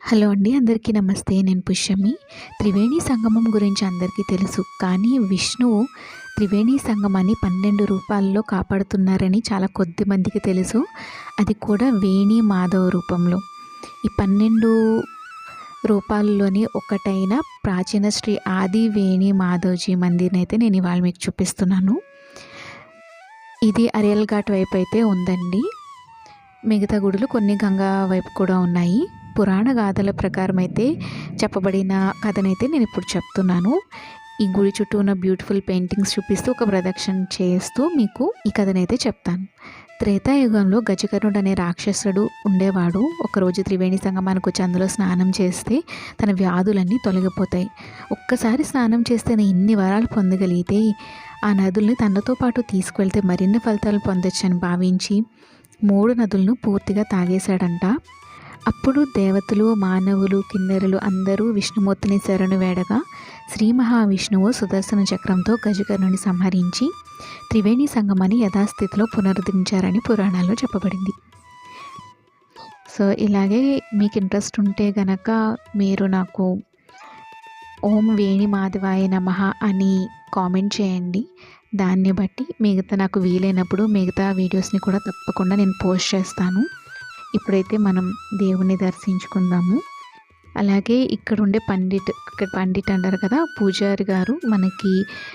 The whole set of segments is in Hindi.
హలో అండి, అందరికీ నమస్తే. నేను పుష్యమి. త్రివేణి సంగమం గురించి అందరికీ తెలుసు. కానీ విష్ణువు త్రివేణి సంగమాన్ని 12 రూపాల్లో కాపాడుతున్నారని చాలా కొద్ది మందికి తెలుసు. అది కూడా వేణి మాధవ రూపంలో. ఈ 12 రూపాల్లోని ఒకటైన ప్రాచీన శ్రీ ఆది వేణి మాధవ్జీ మందిర్ని అయితే నేను ఇవాళ మీకు చూపిస్తున్నాను. ఇది అరియల్ ఘాట్ వైపు అయితే ఉందండి. మిగతా గుడులు కొన్ని గంగా వైపు కూడా ఉన్నాయి. పురాణ గాథల ప్రకారం అయితే చెప్పబడిన కథనైతే నేను ఇప్పుడు చెప్తున్నాను. ఈ గుడి చుట్టూ ఉన్న బ్యూటిఫుల్ పెయింటింగ్స్ చూపిస్తూ ఒక ప్రదక్షిణ చేస్తూ మీకు ఈ కథనైతే చెప్తాను. త్రేతాయుగంలో గజకర్ణుడు అనే రాక్షసుడు ఉండేవాడు. ఒకరోజు త్రివేణి సంగమానికి వచ్చి అందులో స్నానం చేస్తే తన వ్యాధులన్నీ తొలగిపోతాయి. ఒక్కసారి స్నానం చేస్తే ఇన్ని వరాలు పొందగలిగితే ఆ నదుల్ని తనతో పాటు తీసుకువెళ్తే మరిన్ని ఫలితాలు పొందొచ్చని భావించి 3 నదులను పూర్తిగా తాగేశాడంట. అప్పుడు దేవతలు, మానవులు, కిన్నెరులు అందరూ విష్ణుమూర్తిని శరణు వేడగా శ్రీ మహావిష్ణువు సుదర్శన చక్రంతో గజకర్ణుని సంహరించి త్రివేణి సంగమాన్ని యథాస్థితిలో పునరుద్ధరించారని పురాణాల్లో చెప్పబడింది. సో ఇలాగే మీకు ఇంట్రెస్ట్ ఉంటే గనక మీరు నాకు ఓం వేణి మాధవాయ నమః అని కామెంట్ చేయండి. దాన్ని బట్టి మిగతా నాకు వీలైనప్పుడు మిగతా వీడియోస్ని కూడా తప్పకుండా నేను పోస్ట్ చేస్తాను. ఇప్పుడైతే మనం దేవుని దర్శించుకుందాము. అలాగే ఇక్కడ ఉండే పండిట్ అంటారు కదా, పూజారి గారు మనకి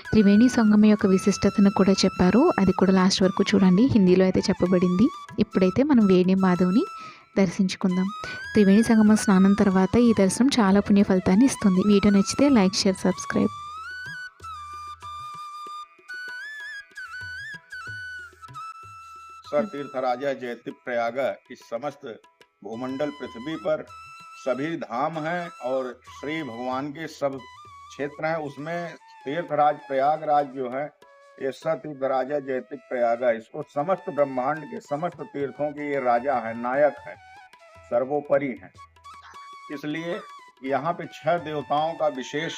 త్రివేణి సంగమం యొక్క విశిష్టతను కూడా చెప్పారు. అది కూడా లాస్ట్ వరకు చూడండి, హిందీలో అయితే చెప్పబడింది. ఇప్పుడైతే మనం వేణి మాధవ్ని దర్శించుకుందాం. త్రివేణి సంగమం స్నానం తర్వాత ఈ దర్శనం చాలా పుణ్య ఫలితాన్ని ఇస్తుంది. వీడియో నచ్చితే లైక్, షేర్, సబ్స్క్రైబ్. तीर्थ राजा जयति प्रयाग इस समस्त भूमंडल पृथ्वी पर सभी धाम हैं और श्री भगवान के सब क्षेत्र हैं। उसमें तीर्थराज प्रयागराज जो है ये सतीर्थ राजा जयति प्रयाग है। इसको समस्त ब्रह्मांड के समस्त तीर्थों के ये राजा है, नायक है, सर्वोपरि है। इसलिए यहाँ पे 6 देवताओं का विशेष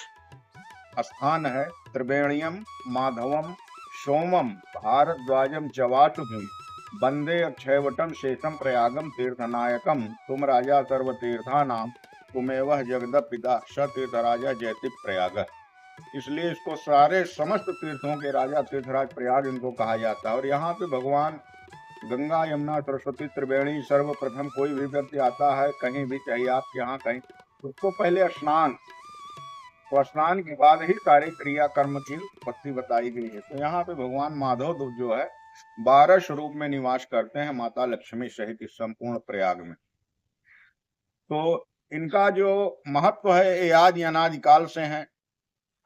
स्थान है। त्रिवेणियम, माधवम, सोमम, भारद्वाजम, जवाटुभुम, वंदे अक्षयवटम, शेषम प्रयागम तीर्थनायकम। तुम राजा सर्वतीर्था नाम, तुम्हें वह जगदप पिता सतीर्थ राजा जयति प्रयाग। इसलिए इसको सारे समस्त तीर्थों के राजा तीर्थराज प्रयाग इनको कहा जाता है। और यहाँ पे भगवान गंगा, यमुना, सरस्वती, त्रिवेणी सर्वप्रथम कोई भी व्यक्ति आता है, कहीं भी चाहिए आपके यहाँ कहीं, उसको पहले स्नान, तो स्नान के बाद ही सारे क्रिया कर्म की उत्पत्ति बताई गई है। तो यहाँ पे भगवान माधव जो है 12 स्वरूप में निवास करते हैं, माता लक्ष्मी सहित इस संपूर्ण प्रयाग में। तो इनका जो महत्व है ये आदि अनादि काल से है।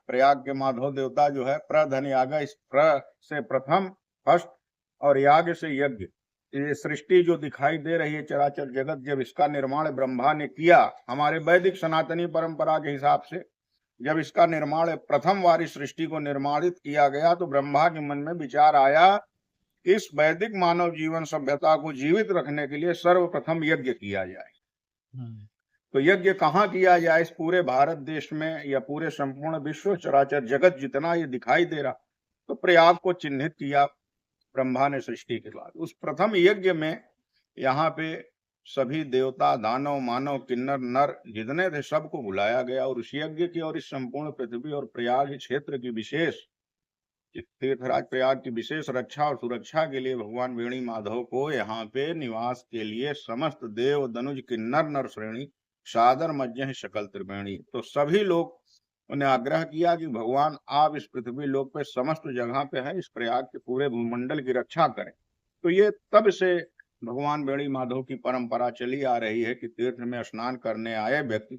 प्रयाग के माधव देवता जो है प्रधन याग, इस प्र से प्रथम फर्स्ट और याग से यज्ञ। ये सृष्टि जो दिखाई दे रही है चराचर जगत, जब इसका निर्माण ब्रह्मा ने किया, हमारे वैदिक सनातनी परंपरा के हिसाब से जब इसका निर्माण प्रथम बार इस सृष्टि को निर्माणित किया गया तो ब्रह्मा के मन में विचार आया, इस वैदिक मानव जीवन सभ्यता को जीवित रखने के लिए सर्वप्रथम यज्ञ किया जाए। तो यज्ञ कहाँ किया जाए? इस पूरे भारत देश में या पूरे संपूर्ण विश्व चराचर जगत जितना ये दिखाई दे रहा, तो प्रयाग को चिन्हित किया ब्रह्मा ने सृष्टि के बाद। उस प्रथम यज्ञ में यहाँ पे सभी देवता, दानव, मानव, किन्नर, नर जितने थे सबको बुलाया गया और उस यज्ञ की और इस संपूर्ण पृथ्वी और प्रयाग क्षेत्र की विशेष, तीर्थराज प्रयाग की विशेष रक्षा और सुरक्षा के लिए भगवान वेणी माधव को यहाँ पे निवास के लिए समस्त देव, दनुज, किन्नर, नर श्रेणी सादर मज्जह शकल त्रिवेणी। तो सभी लोग उन्हें आग्रह किया कि भगवान आप इस पृथ्वी लोक पे समस्त जगह पे है, इस प्रयाग के पूरे भूमंडल की रक्षा करें। तो ये तब से भगवान वेणी माधव की परंपरा चली आ रही है कि तीर्थ में स्नान करने आए व्यक्ति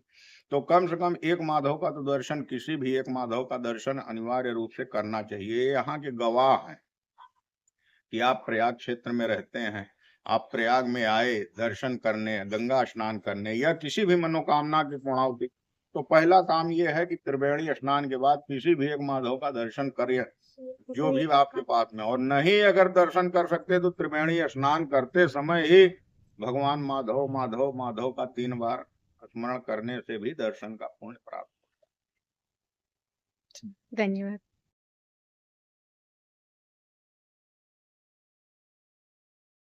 तो कम से कम एक माधव का तो दर्शन, किसी भी एक माधव का दर्शन अनिवार्य रूप से करना चाहिए। यहाँ के गवाह हैं कि आप प्रयाग क्षेत्र में रहते हैं, आप प्रयाग में आए दर्शन करने, गंगा स्नान करने या किसी भी मनोकामना की पूर्णाहुति, तो पहला काम ये है कि त्रिवेणी स्नान के बाद किसी भी एक माधव का दर्शन करिए जो भी आपके पास में। और नहीं अगर दर्शन कर सकते तो त्रिवेणी स्नान करते समय ही भगवान माधव माधव माधव का 3 बार स्मरण करने से भी दर्शन का पुण्य प्राप्त। धन्यवाद।